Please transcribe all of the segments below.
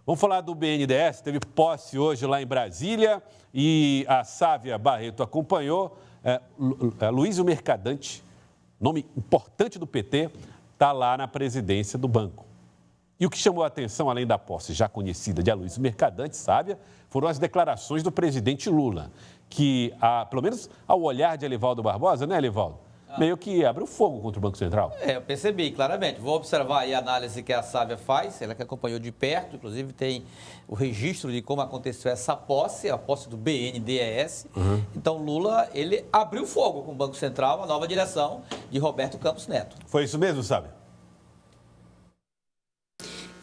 Vamos falar do BNDES, teve posse hoje lá em Brasília e a Sávia Barreto acompanhou. Luiz Mercadante, nome importante do PT, está lá na presidência do banco. E o que chamou a atenção, além da posse já conhecida de Aloysio Mercadante, Sávia, foram as declarações do presidente Lula, que, pelo menos ao olhar de Elivaldo Barbosa, né, Elivaldo? Meio que abriu fogo contra o Banco Central. Eu percebi, claramente. Vou observar aí a análise que a Sávia faz, ela que acompanhou de perto, inclusive tem o registro de como aconteceu essa posse, a posse do BNDES. Então, Lula, ele abriu fogo com o Banco Central, a nova direção de Roberto Campos Neto. Foi isso mesmo, Sávia?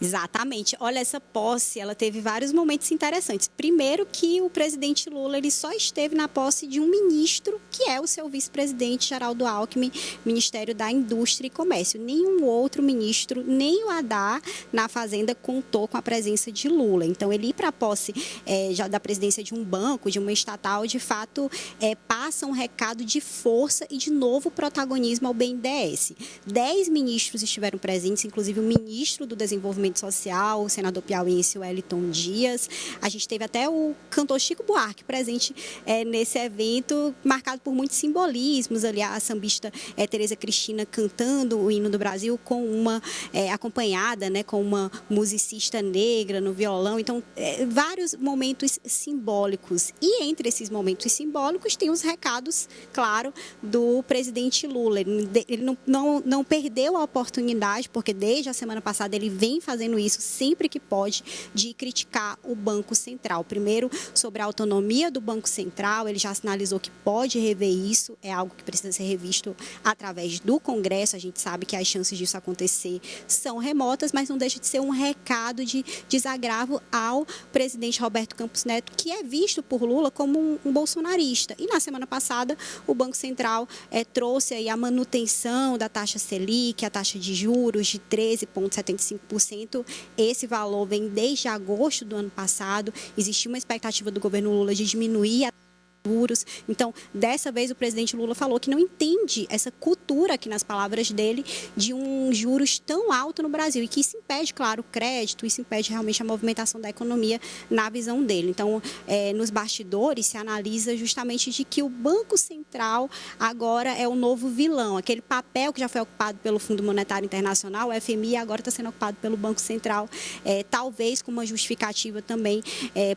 Exatamente. Olha, essa posse, ela teve vários momentos interessantes. Primeiro que o presidente Lula, ele só esteve na posse de um ministro, que é o seu vice-presidente, Geraldo Alckmin, Ministério da Indústria e Comércio. Nenhum outro ministro, nem o Haddad, na Fazenda, contou com a presença de Lula. Então, ele ir para a posse já da presidência de um banco, de uma estatal, de fato, passa um recado de força e de novo protagonismo ao BNDES. 10 ministros estiveram presentes, inclusive o ministro do Desenvolvimento Social, o senador piauiense Wellington Dias. A gente teve até o cantor Chico Buarque presente nesse evento, marcado por muitos simbolismos. Ali a sambista Tereza Cristina cantando o hino do Brasil com uma acompanhada, né, com uma musicista negra no violão. Então, vários momentos simbólicos. E entre esses momentos simbólicos tem os recados, claro, do presidente Lula. Ele não perdeu a oportunidade, porque desde a semana passada ele vem fazendo isso sempre que pode, de criticar o Banco Central. Primeiro, sobre a autonomia do Banco Central, ele já sinalizou que pode rever isso, é algo que precisa ser revisto através do Congresso. A gente sabe que as chances disso acontecer são remotas, mas não deixa de ser um recado de desagravo ao presidente Roberto Campos Neto, que é visto por Lula como um bolsonarista. E na semana passada, o Banco Central trouxe aí a manutenção da taxa Selic, a taxa de juros de 13,75%. Esse valor vem desde agosto do ano passado. Existia uma expectativa do governo Lula de diminuir a juros. Então, dessa vez, o presidente Lula falou que não entende essa cultura, aqui nas palavras dele, de um juros tão alto no Brasil e que isso impede, claro, o crédito, isso impede realmente a movimentação da economia na visão dele. Então, nos bastidores se analisa justamente de que o Banco Central agora é o novo vilão. Aquele papel que já foi ocupado pelo Fundo Monetário Internacional, o FMI, agora está sendo ocupado pelo Banco Central, talvez com uma justificativa também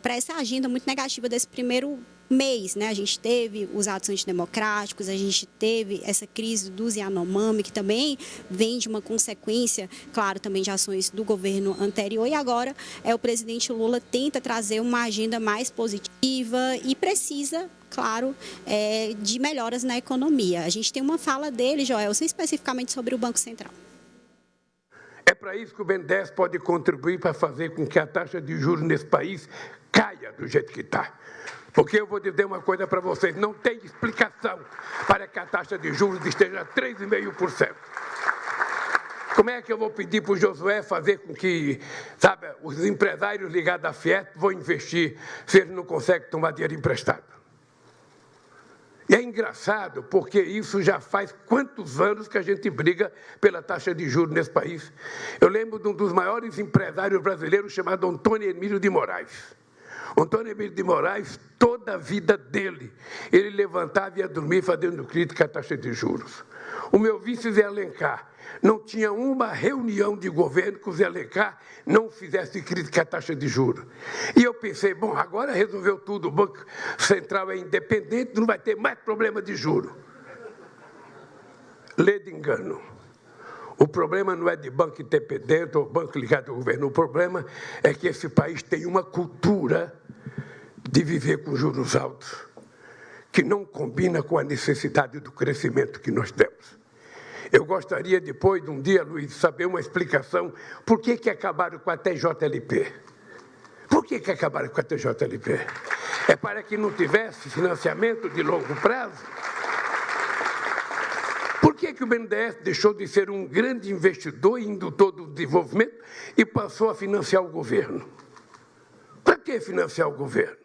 para essa agenda muito negativa desse primeiro mês, né? A gente teve os atos antidemocráticos, a gente teve essa crise dos Yanomami, que também vem de uma consequência, claro, também de ações do governo anterior, e agora o presidente Lula tenta trazer uma agenda mais positiva e precisa, claro, de melhoras na economia. A gente tem uma fala dele, Joelson, especificamente sobre o Banco Central. É para isso que o BNDES pode contribuir para fazer com que a taxa de juros nesse país caia do jeito que está. Porque eu vou dizer uma coisa para vocês, não tem explicação para que a taxa de juros esteja a 3,5%. Como é que eu vou pedir para o Josué fazer com que, sabe, os empresários ligados à Fiesp vão investir se eles não conseguem tomar dinheiro emprestado? E é engraçado, porque isso já faz quantos anos que a gente briga pela taxa de juros nesse país. Eu lembro de um dos maiores empresários brasileiros chamado Antônio Emílio de Moraes. Antônio Emílio de Moraes, toda a vida dele, ele levantava e ia dormir fazendo crítica à taxa de juros. O meu vice Zé Alencar, não tinha uma reunião de governo que o Zé Alencar não fizesse crítica à taxa de juros. E eu pensei, bom, agora resolveu tudo, o Banco Central é independente, não vai ter mais problema de juros. Lê de engano. O problema não é de banco independente ou banco ligado ao governo. O problema é que esse país tem uma cultura de viver com juros altos que não combina com a necessidade do crescimento que nós temos. Eu gostaria, depois de um dia, Luiz, saber uma explicação por que acabaram com a TJLP. Por que acabaram com a TJLP? É para que não tivesse financiamento de longo prazo? Por que o BNDES deixou de ser um grande investidor e indutor do desenvolvimento e passou a financiar o governo? Para que financiar o governo?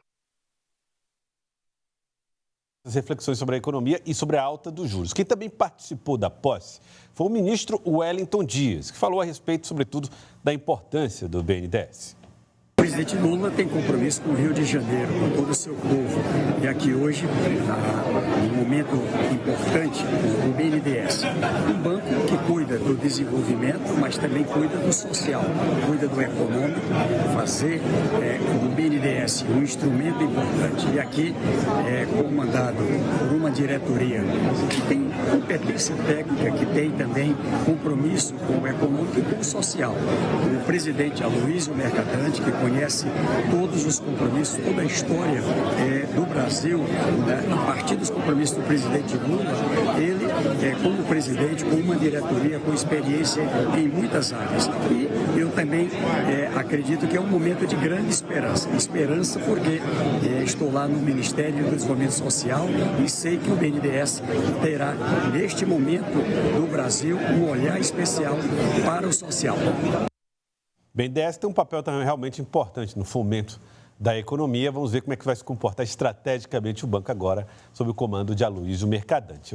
As reflexões sobre a economia e sobre a alta dos juros. Quem também participou da posse foi o ministro Wellington Dias, que falou a respeito, sobretudo, da importância do BNDES. presidente Lula tem compromisso com o Rio de Janeiro, com todo o seu povo. E aqui hoje, num momento importante, o BNDES, um banco que cuida do desenvolvimento, mas também cuida do social, cuida do econômico, fazer do BNDES um instrumento importante. E aqui é comandado por uma diretoria que tem competência técnica, que tem também compromisso com o econômico e com o social. O presidente Aloysio Mercadante, que conhece todos os compromissos, toda a história do Brasil, né, a partir dos compromissos do presidente Lula, ele, como presidente, com uma diretoria, com experiência em muitas áreas. E eu também acredito que é um momento de grande esperança. Esperança porque estou lá no Ministério do Desenvolvimento Social e sei que o BNDES terá, neste momento do Brasil, um olhar especial para o social. O BNDES tem um papel também realmente importante no fomento da economia. Vamos ver como é que vai se comportar estrategicamente o banco agora, sob o comando de Aloysio Mercadante.